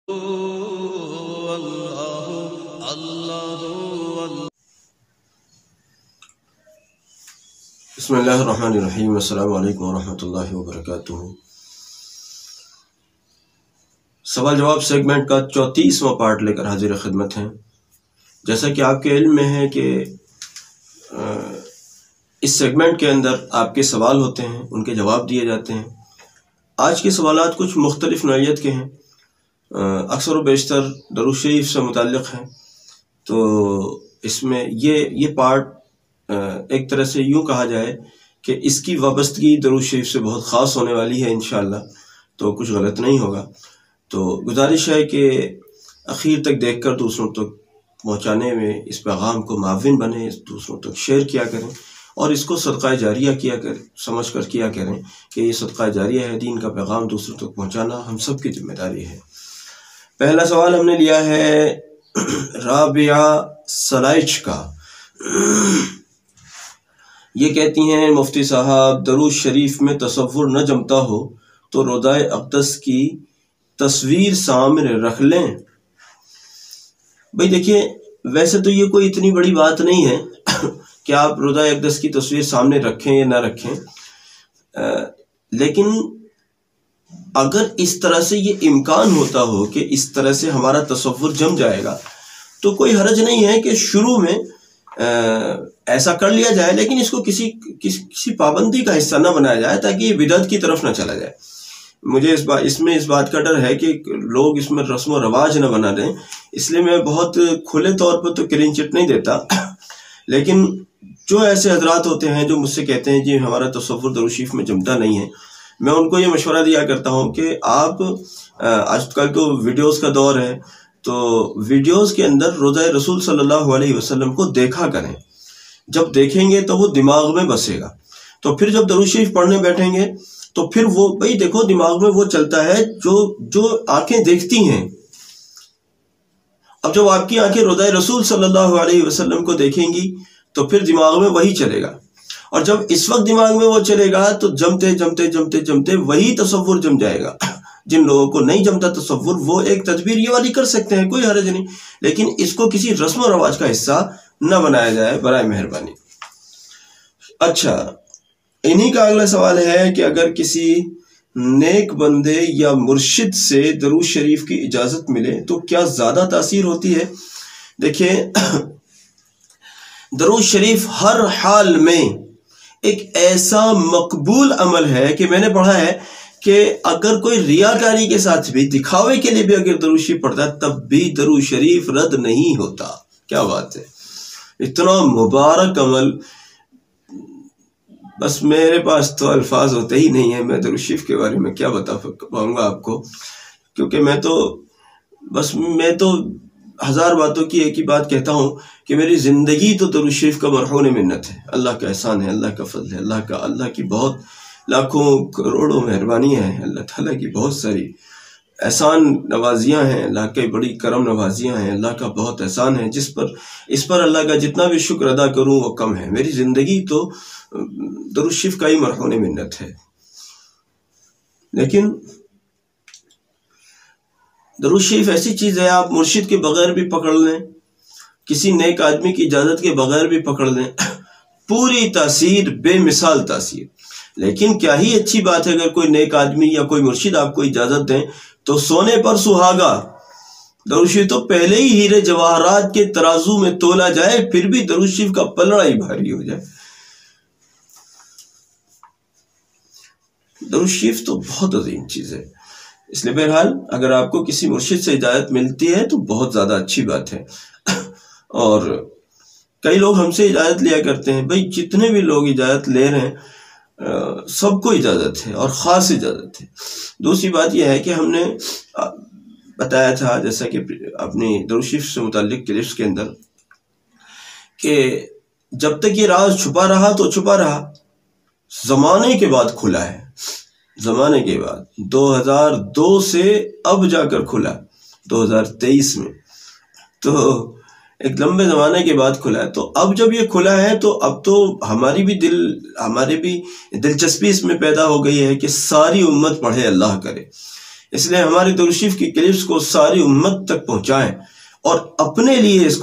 بسم اللہ الرحمن الرحیم. السلام علیکم ورحمۃ اللہ وبرکاتہ. سوال جواب سیگمنٹ کا 34واں پارٹ لے کر حاضر خدمت ہیں. جیسا کہ آپ کے علم میں ہے کہ اس سیگمنٹ کے اندر آپ کے سوال ہوتے ہیں، ان کے جواب دیے جاتے ہیں. آج کے سوالات کچھ مختلف نوعیت کے ہیں، اکثر و بیشتر درود شریف سے متعلق ہیں. تو اس میں یہ پارٹ ایک طرح سے یوں کہا جائے کہ اس کی وابستگی درود شریف سے بہت خاص ہونے والی ہے انشاءاللہ، تو کچھ غلط نہیں ہوگا. تو گزارش ہے کہ اخیر تک دیکھ کر دوسروں تک پہنچانے میں اس پیغام کو معاون بنیں، دوسروں تک شیئر کیا کریں اور اس کو صدقہ جاریہ کیا کریں، سمجھ کر کیا کریں کہ یہ صدقہ جاریہ ہے. دین کا پیغام دوسروں تک پہنچانا ہم سب کی ذمہ داری ہے. پہلا سوال ہم نے لیا ہے رابعہ سلائچ کا. یہ کہتی ہیں مفتی صاحب درود شریف میں تصور نہ جمتا ہو تو روضہ اقدس کی تصویر سامنے رکھ لیں. بھئی دیکھیے، ویسے تو یہ کوئی اتنی بڑی بات نہیں ہے کہ آپ روضہ اقدس کی تصویر سامنے رکھیں یا نہ رکھیں، لیکن اگر اس طرح سے یہ امکان ہوتا ہو کہ اس طرح سے ہمارا تصور جم جائے گا تو کوئی حرج نہیں ہے کہ شروع میں ایسا کر لیا جائے، لیکن اس کو کسی پابندی کا حصہ نہ بنایا جائے تاکہ یہ بدعت کی طرف نہ چلا جائے. مجھے اس بات کا ڈر ہے کہ لوگ اس میں رسم و رواج نہ بنا دیں، اس لیے میں بہت کھلے طور پر تو کلین چٹ نہیں دیتا. لیکن جو ایسے حضرات ہوتے ہیں جو مجھ سے کہتے ہیں جی ہمارا تصور درود شریف میں جمتا نہیں ہے، میں ان کو یہ مشورہ دیا کرتا ہوں کہ آپ آج کل تو ویڈیوز کا دور ہے، تو ویڈیوز کے اندر روضہ رسول صلی اللہ علیہ وسلم کو دیکھا کریں. جب دیکھیں گے تو وہ دماغ میں بسے گا، تو پھر جب درود شریف پڑھنے بیٹھیں گے تو پھر وہ بھئی دیکھو دماغ میں وہ چلتا ہے جو آنکھیں دیکھتی ہیں. اب جب آپ کی آنکھیں روضہ رسول صلی اللہ علیہ وسلم کو دیکھیں گی تو پھر دماغ میں وہی چلے گا، اور جب اس وقت دماغ میں وہ چلے گا تو جمتے وہی تصور جم جائے گا. جن لوگوں کو نہیں جمتا تصور وہ ایک تدبیر یہ والی کر سکتے ہیں، کوئی حرج نہیں، لیکن اس کو کسی رسم و رواج کا حصہ نہ بنایا جائے برائے مہربانی. اچھا، انہی کا اگلا سوال ہے کہ اگر کسی نیک بندے یا مرشد سے درود شریف کی اجازت ملے تو کیا زیادہ تاثیر ہوتی ہے؟ دیکھیں، درود شریف ہر حال میں ایک ایسا مقبول عمل ہے کہ میں نے پڑھا ہے کہ اگر کوئی ریاکاری کے ساتھ بھی، دکھاوے کے لیے بھی اگر درود شریف پڑھتا ہے تب بھی درود شریف رد نہیں ہوتا. کیا بات ہے، اتنا مبارک عمل. بس میرے پاس تو الفاظ ہوتے ہی نہیں ہیں، میں درود شریف کے بارے میں کیا بتا پاؤں گا آپ کو، کیونکہ میں تو ہزار باتوں کی ایک ہی بات کہتا ہوں کہ میری زندگی تو درود شریف کا مرہون منت ہے. اللہ کا احسان ہے، اللہ کا فضل ہے، اللہ کی بہت لاکھوں کروڑوں مہربانی ہے، اللہ تعالیٰ کی بہت ساری احسان نوازیاں ہیں، اللہ کی بڑی کرم نوازیاں ہیں، اللہ کا بہت احسان ہے اس پر اللہ کا جتنا بھی شکر ادا کروں وہ کم ہے. میری زندگی تو درود شریف کا ہی مرہون منت ہے. لیکن درود شریف ایسی چیز ہے، آپ مرشد کے بغیر بھی پکڑ لیں، کسی نیک آدمی کی اجازت کے بغیر بھی پکڑ لیں، پوری تاثیر، بے مثال تاثیر. لیکن کیا ہی اچھی بات ہے اگر کوئی نیک آدمی یا کوئی مرشد آپ کو اجازت دیں تو سونے پر سہاگا درود شریف تو پہلے ہی ہیرے جواہرات کے ترازو میں تولا جائے، پھر بھی درود شریف کا پلڑا ہی بھاری ہو جائے. درود شریف تو بہت عظیم چیز ہے. اس لیے بہرحال اگر آپ کو کسی مرشد سے اجازت ملتی ہے تو بہت زیادہ اچھی بات ہے. اور کئی لوگ ہم سے اجازت لیا کرتے ہیں. بھئی جتنے بھی لوگ اجازت لے رہے ہیں سب کو اجازت ہے اور خاص اجازت ہے. دوسری بات یہ ہے کہ ہم نے بتایا تھا جیسا کہ اپنی درود شریف سے متعلق کلپس کے اندر کہ جب تک یہ راز چھپا رہا تو چھپا رہا، زمانے کے بعد کھلا ہے. زمانے کے بعد 2002 سے اب جا کر کھلا، 2023 میں، تو ایک لمبے زمانے کے بعد کھلا ہے. تو اب جب یہ کھلا ہے تو اب تو ہماری بھی دلچسپی اس میں پیدا ہو گئی ہے کہ ساری امت پڑھے، اللہ کرے. اس لیے ہماری درود شریف کی کلپس کو ساری امت تک پہنچائیں اور اپنے لیے اس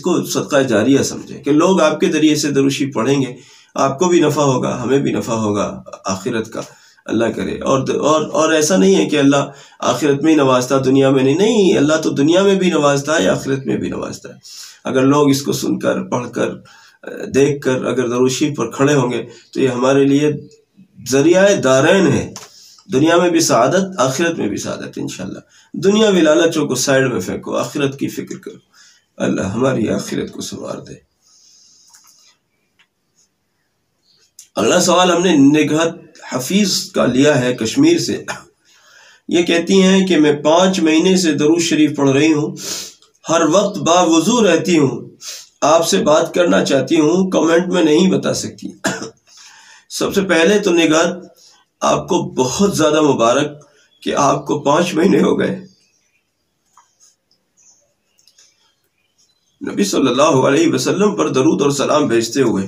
کو صدقہ جاریہ سمجھیں کہ لوگ آپ کے ذریعے سے درود شریف پڑھیں گے، آپ کو بھی نفع ہوگا، ہمیں بھی نفع ہوگا آخرت کا، اللہ کرے۔ اور ایسا نہیں ہے کہ اللہ آخرت میں ہی نوازتا دنیا میں نہیں، اللہ تو دنیا میں بھی نوازتا ہے، آخرت میں بھی نوازتا ہے۔ اگر لوگ اس کو سن کر، پڑھ کر، دیکھ کر اگر درود شریف پر کھڑے ہوں گے تو یہ ہمارے لیے ذریعہ دارین ہے، دنیا میں بھی سعادت، آخرت میں بھی سعادت انشاءاللہ۔ دنیا بھی لالچوں کو سائڈ میں پھینکو، آخرت کی فکر کرو، اللہ ہماری آخرت کو سنوار دے۔ اگلا سوال ہم نے نگہت حفیظ کا لیا ہے کشمیر سے۔ یہ کہتی ہیں کہ میں 5 مہینے سے درود شریف پڑھ رہی ہوں، ہر وقت باوضو رہتی ہوں، آپ سے بات کرنا چاہتی ہوں، کمنٹ میں نہیں بتا سکتی۔ سب سے پہلے تو نگہت آپ کو بہت زیادہ مبارک کہ آپ کو 5 مہینے ہو گئے نبی صلی اللہ علیہ وسلم پر درود اور سلام بھیجتے ہوئے،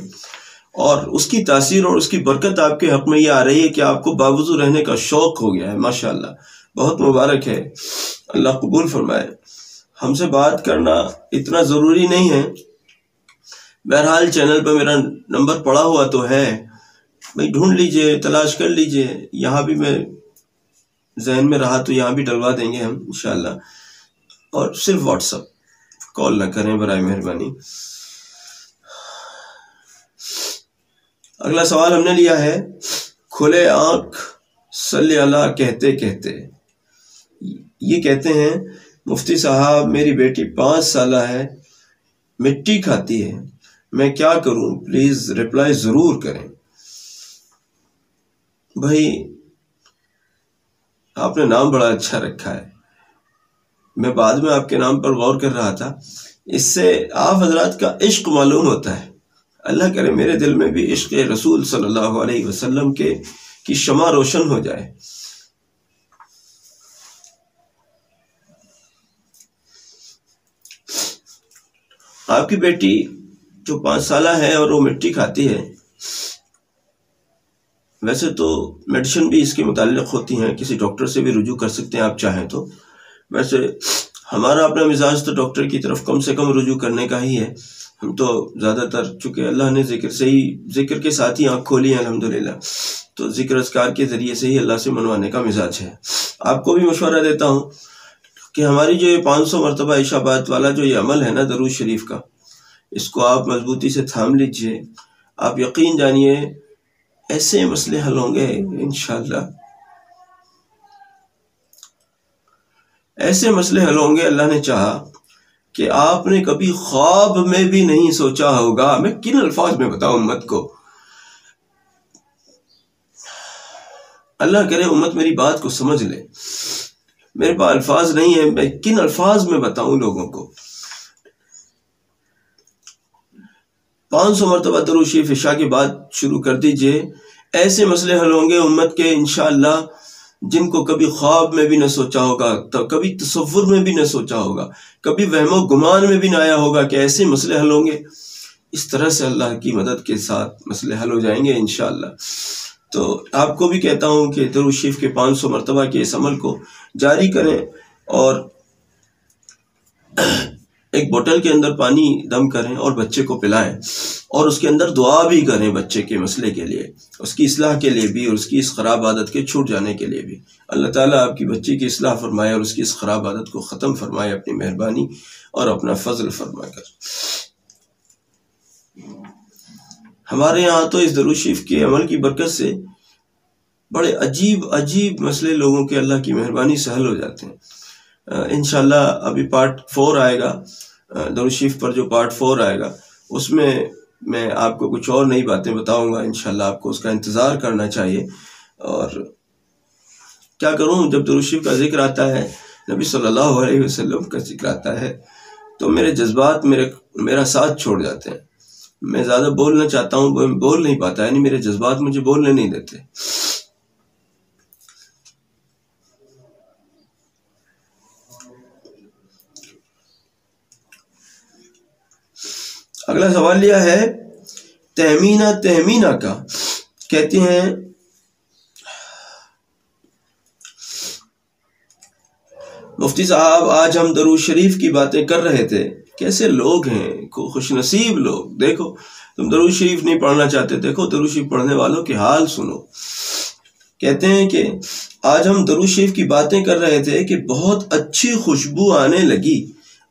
اور اس کی تاثیر اور اس کی برکت آپ کے حق میں یہ آ رہی ہے کہ آپ کو باوضو رہنے کا شوق ہو گیا ہے، ماشاءاللہ، بہت مبارک ہے، اللہ قبول فرمائے۔ ہم سے بات کرنا اتنا ضروری نہیں ہے، بہرحال چینل پہ میرا نمبر پڑا ہوا تو ہے، بھائی ڈھونڈ لیجئے، تلاش کر لیجئے، یہاں بھی میں ذہن میں رہا تو یہاں بھی ڈلوا دیں گے ہم انشاءاللہ۔ اور صرف واٹس ایپ کال نہ کریں برائے مہربانی۔ اگلا سوال ہم نے لیا ہے، کھلے آنکھ صلی اللہ کہتے کہتے، یہ کہتے ہیں مفتی صاحب میری بیٹی 5 سالہ ہے، مٹی کھاتی ہے، میں کیا کروں؟ پلیز رپلائی ضرور کریں۔ بھائی آپ نے نام بڑا اچھا رکھا ہے، میں بعد میں آپ کے نام پر غور کر رہا تھا، اس سے آپ حضرات کا عشق معلوم ہوتا ہے۔ اللہ کرے میرے دل میں بھی عشق رسول صلی اللہ علیہ وسلم کی شمع روشن ہو جائے۔ آپ کی بیٹی جو 5 سالہ ہے اور وہ مٹی کھاتی ہے، ویسے تو میڈیسن بھی اس کے متعلق ہوتی ہیں، کسی ڈاکٹر سے بھی رجوع کر سکتے ہیں آپ چاہیں تو۔ ویسے ہمارا اپنا مزاج تو ڈاکٹر کی طرف کم سے کم رجوع کرنے کا ہی ہے، ہم تو زیادہ تر چونکہ اللہ نے ذکر کے ساتھ ہی آنکھ کھولی ہے الحمدللہ، تو ذکر اذکار کے ذریعے سے ہی اللہ سے منوانے کا مزاج ہے۔ آپ کو بھی مشورہ دیتا ہوں کہ ہماری جو یہ 500 مرتبہ عشاء بعد والا جو یہ عمل ہے نا درود شریف کا، اس کو آپ مضبوطی سے تھام لیجئے، آپ یقین جانیے ایسے مسئلے حل ہوں گے انشاءاللہ، ایسے مسئلے حل ہوں گے اللہ نے چاہا کہ آپ نے کبھی خواب میں بھی نہیں سوچا ہوگا۔ میں کن الفاظ میں بتاؤں امت کو، اللہ کرے امت میری بات کو سمجھ لے، میرے پاس الفاظ نہیں ہیں، میں کن الفاظ میں بتاؤں لوگوں کو۔ 500 مرتبہ درود شریف عشاء کے بعد شروع کر دیجئے، ایسے مسئلے حل ہوں گے امت کے انشاءاللہ جن کو کبھی خواب میں بھی نہ سوچا ہوگا، کبھی تصور میں بھی نہ سوچا ہوگا، کبھی وہم و گمان میں بھی نہ آیا ہوگا کہ ایسے مسئلے حل ہوں گے۔ اس طرح سے اللہ کی مدد کے ساتھ مسئلے حل ہو جائیں گے انشاءاللہ۔ تو آپ کو بھی کہتا ہوں کہ درود شریف کے 500 مرتبہ کے اس عمل کو جاری کریں، اور ایک بوتل کے اندر پانی دم کریں اور بچے کو پلائیں، اور اس کے اندر دعا بھی کریں بچے کے مسئلے کے لیے، اس کی اصلاح کے لیے بھی، اور اس کی اس خراب عادت کے چھوٹ جانے کے لیے بھی۔ اللہ تعالیٰ آپ کی بچی کی اصلاح فرمائے اور اس کی اس خراب عادت کو ختم فرمائے اپنی مہربانی اور اپنا فضل فرما کر۔ ہمارے یہاں تو اس درود شریف کے عمل کی برکت سے بڑے عجیب مسئلے لوگوں کے اللہ کی مہربانی سے حل ہو جاتے ہیں۔ انشاءاللہ ابھی پارٹ 4 آئے گا، درود شریف پر جو پارٹ 4 آئے گا اس میں آپ کو کچھ اور نئی باتیں بتاؤں گا انشاءاللہ، آپ کو اس کا انتظار کرنا چاہیے۔ اور کیا کروں، جب درود شریف کا ذکر آتا ہے، نبی صلی اللہ علیہ وسلم کا ذکر آتا ہے، تو میرے جذبات میرا ساتھ چھوڑ جاتے ہیں۔ میں زیادہ بولنا چاہتا ہوں، بول نہیں پاتا، یعنی میرے جذبات مجھے بولنے نہیں دیتے۔ اگلا سوال لیا ہے تہمینہ کا، کہتی ہیں مفتی صاحب آج ہم درود شریف کی باتیں کر رہے تھے، کیسے لوگ ہیں، خوش نصیب لوگ، دیکھو تم درود شریف نہیں پڑھنا چاہتے، دیکھو درود شریف پڑھنے والوں کے حال سنو۔ کہتے ہیں کہ آج ہم درود شریف کی باتیں کر رہے تھے کہ بہت اچھی خوشبو آنے لگی،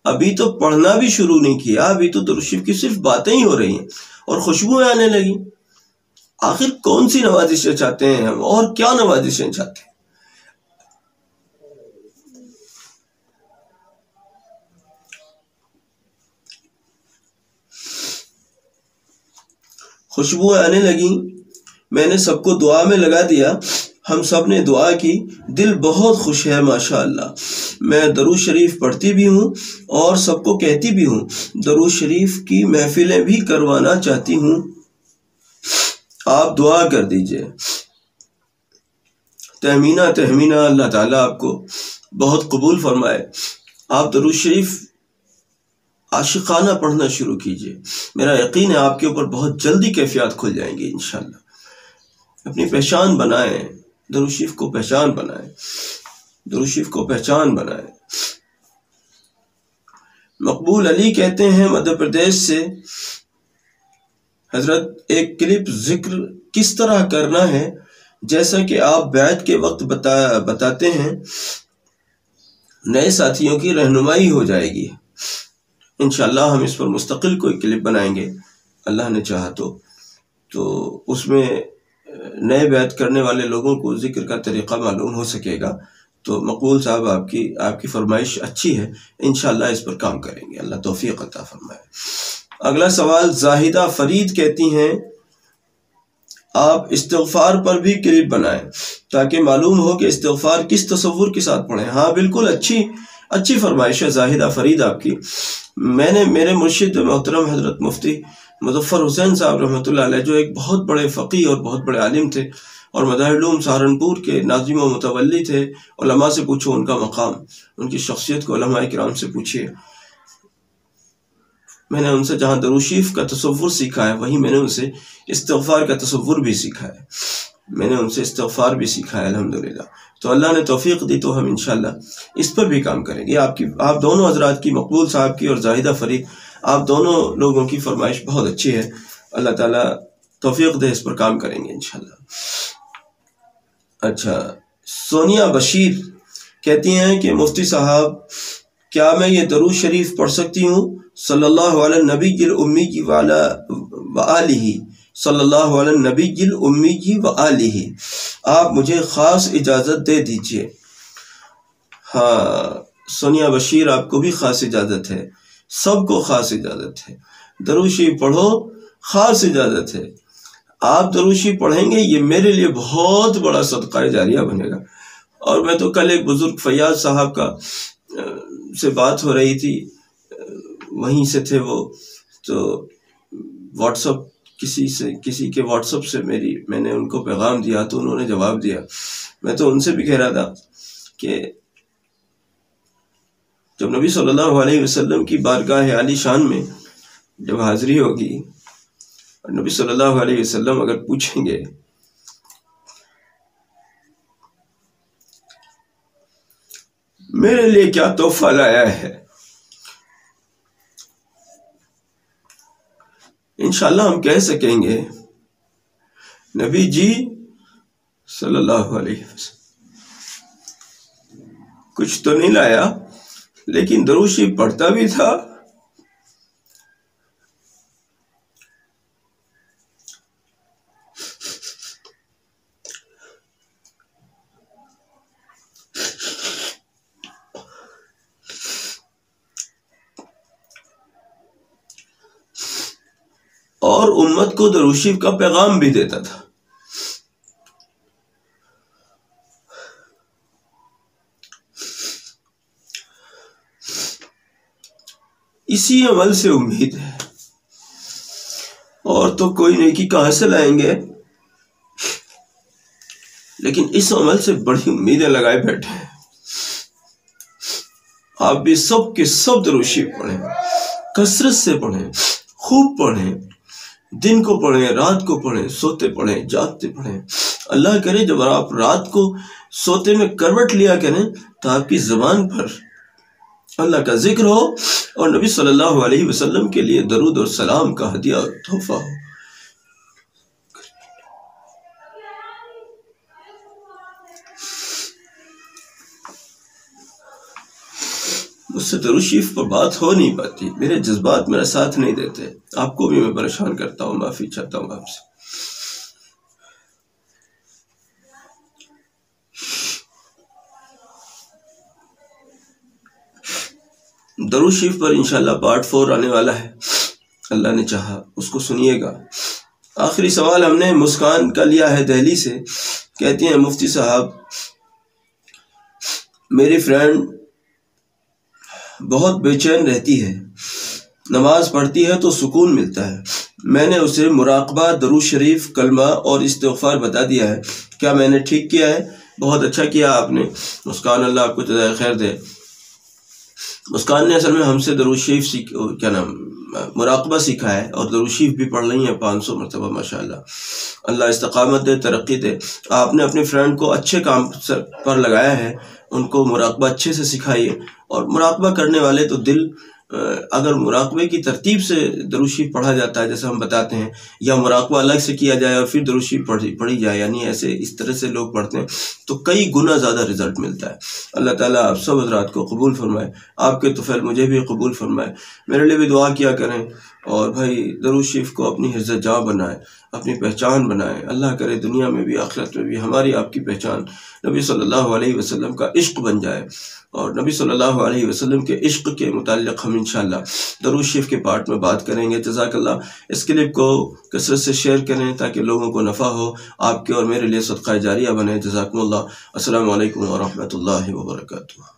ابھی تو پڑھنا بھی شروع نہیں کیا، ابھی تو درود شریف کی صرف باتیں ہی ہو رہی ہیں اور خوشبوئیں آنے لگی۔ آخر کون سی نوازشیں چاہتے ہیں ہم، اور کیا نوازشیں چاہتے ہیں؟ خوشبوئیں آنے لگیں، میں نے سب کو دعا میں لگا دیا، ہم سب نے دعا کی، دل بہت خوش ہے ماشاءاللہ۔ میں درود شریف پڑھتی بھی ہوں اور سب کو کہتی بھی ہوں، درود شریف کی محفلیں بھی کروانا چاہتی ہوں، آپ دعا کر دیجئے۔ تہمینہ اللہ تعالیٰ آپ کو بہت قبول فرمائے۔ آپ درود شریف عاشقانہ پڑھنا شروع کیجئے، میرا یقین ہے آپ کے اوپر بہت جلدی کیفیات کھل جائیں گی انشاءاللہ۔ اپنی پہچان بنائیں، درود شریف کو پہچان بنائیں، درود شریف کو پہچان بنائیں۔ مقبول علی کہتے ہیں مدھیہ پردیش سے، حضرت ایک کلپ ذکر کس طرح کرنا ہے جیسا کہ آپ بیعت کے وقت بتاتے ہیں، نئے ساتھیوں کی رہنمائی ہو جائے گی۔ انشاءاللہ ہم اس پر مستقل کوئی کلپ بنائیں گے اللہ نے چاہا تو اس میں نئے بیعت کرنے والے لوگوں کو ذکر کا طریقہ معلوم ہو سکے گا۔ تو مقبول صاحب آپ کی فرمائش اچھی ہے، انشاءاللہ اس پر کام کریں گے، اللہ توفیق عطا فرمائے۔ اگلا سوال زاہدہ فرید کہتی ہیں، آپ استغفار پر بھی کلپ بنائیں تاکہ معلوم ہو کہ استغفار کس تصور کے ساتھ پڑھیں۔ ہاں بالکل، اچھی فرمائش ہے زاہدہ فرید آپ کی۔ میں نے میرے مرشد محترم حضرت مفتی مظفر حسین صاحب رحمۃ اللہ علیہ، جو ایک بہت بڑے فقیہ اور بہت بڑے عالم تھے اور مظاہر علوم سہارنپور کے ناظم و متولی تھے، علماء سے پوچھو ان کا مقام، ان کی شخصیت کو علماء کرام سے پوچھیے۔ میں نے ان سے جہاں درود شریف کا تصور سیکھا ہے، وہیں میں نے ان سے استغفار کا تصور بھی سیکھا ہے، میں نے ان سے استغفار بھی سیکھا ہے الحمدللہ۔ تو اللہ نے توفیق دی تو ہم انشاءاللہ اس پر بھی کام کریں گے۔ آپ دونوں حضرات کی، مقبول صاحب کی اور زاہدہ فرید، آپ دونوں لوگوں کی فرمائش بہت اچھی ہے، اللہ تعالیٰ توفیق دے، اس پر کام کریں گے انشاءاللہ۔ اچھا، سونیا بشیر کہتی ہیں کہ مفتی صاحب کیا میں یہ درود شریف پڑھ سکتی ہوں، صلی اللہ علی النبی الامی وآلہ، صلی اللہ علی النبی الامی وآلہ، آپ مجھے خاص اجازت دے دیجئے۔ ہاں سونیا بشیر، آپ کو بھی خاص اجازت ہے، سب کو خاص اجازت ہے، درود شریف پڑھو، خاص اجازت ہے۔ آپ درود شریف پڑھیں گے، یہ میرے لیے بہت بڑا صدقہ جاریہ بنے گا۔ اور میں تو کل ایک بزرگ فیاض صاحب سے بات ہو رہی تھی، وہیں سے تھے وہ، تو واٹس اپ کسی کے واٹس اپ سے میں نے ان کو پیغام دیا تو انہوں نے جواب دیا۔ میں تو ان سے بھی کہہ رہا تھا کہ جب نبی صلی اللہ علیہ وسلم کی بارگاہ عالی شان میں جب حاضری ہوگی اور نبی صلی اللہ علیہ وسلم اگر پوچھیں گے میرے لیے کیا تحفہ لایا ہے، انشاءاللہ ہم کہہ سکیں گے نبی جی صلی اللہ علیہ وسلم کچھ تو نہیں لایا، لیکن درود شریف پڑھتا بھی تھا۔ اور امت کو درود شریف کا پیغام بھی دیتا تھا۔ اسی عمل سے امید ہے، اور تو کوئی نیکی کہاں سے لائیں گے، لیکن اس عمل سے بڑی امیدیں لگائے بیٹھے ہیں۔ آپ بھی سب کے سب درود شریف پڑھیں، کثرت سے پڑھیں، خوب پڑھیں، دن کو پڑھیں، رات کو پڑھیں، سوتے پڑھیں، جاگتے پڑھیں، اللہ کرے جب آپ رات کو سوتے میں کروٹ لیا کریں تو آپ کی زبان پر اللہ کا ذکر ہو اور نبی صلی اللہ علیہ وسلم کے لیے درود اور سلام کا ہدیہ اور تحفہ ہو۔ مجھ سے درود شریف پر بات ہو نہیں پاتی، میرے جذبات میرا ساتھ نہیں دیتے، آپ کو بھی میں پریشان کرتا ہوں، معافی چاہتا ہوں آپ سے۔ درود شریف پر انشاءاللہ پارٹ 4 آنے والا ہے، اللہ نے چاہا اس کو سنیے گا۔ آخری سوال ہم نے مسکان کا لیا ہے دہلی سے، کہتی ہیں مفتی صاحب میری فرینڈ بہت بے چین رہتی ہے، نماز پڑھتی ہے تو سکون ملتا ہے، میں نے اسے مراقبہ، درود شریف، کلمہ اور استغفار بتا دیا ہے، کیا میں نے ٹھیک کیا ہے؟ بہت اچھا کیا آپ نے مسکان، اللہ آپ کو جزائے خیر دے۔ مسکان نے اصل میں ہم سے درود شریف مراقبہ سیکھا ہے اور درود شریف بھی پڑھ رہی ہیں 500 مرتبہ، ماشاءاللہ، اللہ استقامت دے، ترقی دے۔ آپ نے اپنی فرینڈ کو اچھے کام پر لگایا ہے، ان کو مراقبہ اچھے سے سکھائیے، اور مراقبہ کرنے والے تو دل اگر مراقبے کی ترتیب سے درود شریف پڑھا جاتا ہے جیسے ہم بتاتے ہیں، یا مراقبہ الگ سے کیا جائے اور پھر درود شریف پڑھی جائے، یعنی ایسے اس طرح سے لوگ پڑھتے ہیں تو کئی گنا زیادہ رزلٹ ملتا ہے۔ اللہ تعالیٰ آپ سب حضرات کو قبول فرمائے، آپ کے طفیل مجھے بھی قبول فرمائے، میرے لیے بھی دعا کیا کریں، اور بھائی درود شریف کو اپنی حفظ جاں بنائیں، اپنی پہچان بنائیں، اللہ کرے دنیا میں بھی آخرت میں بھی ہماری آپ کی پہچان نبی صلی اللہ علیہ وسلم کا عشق بن جائے، اور نبی صلی اللہ علیہ وسلم کے عشق کے متعلق ہم انشاءاللہ درود شریف کے پارٹ میں بات کریں گے۔ جزاک اللہ، اس کلپ کو کثرت سے شیئر کریں تاکہ لوگوں کو نفع ہو، آپ کے اور میرے لیے صدقہ جاریہ بنے۔ جزاکم اللہ، السلام علیکم ورحمۃ اللہ وبرکاتہ۔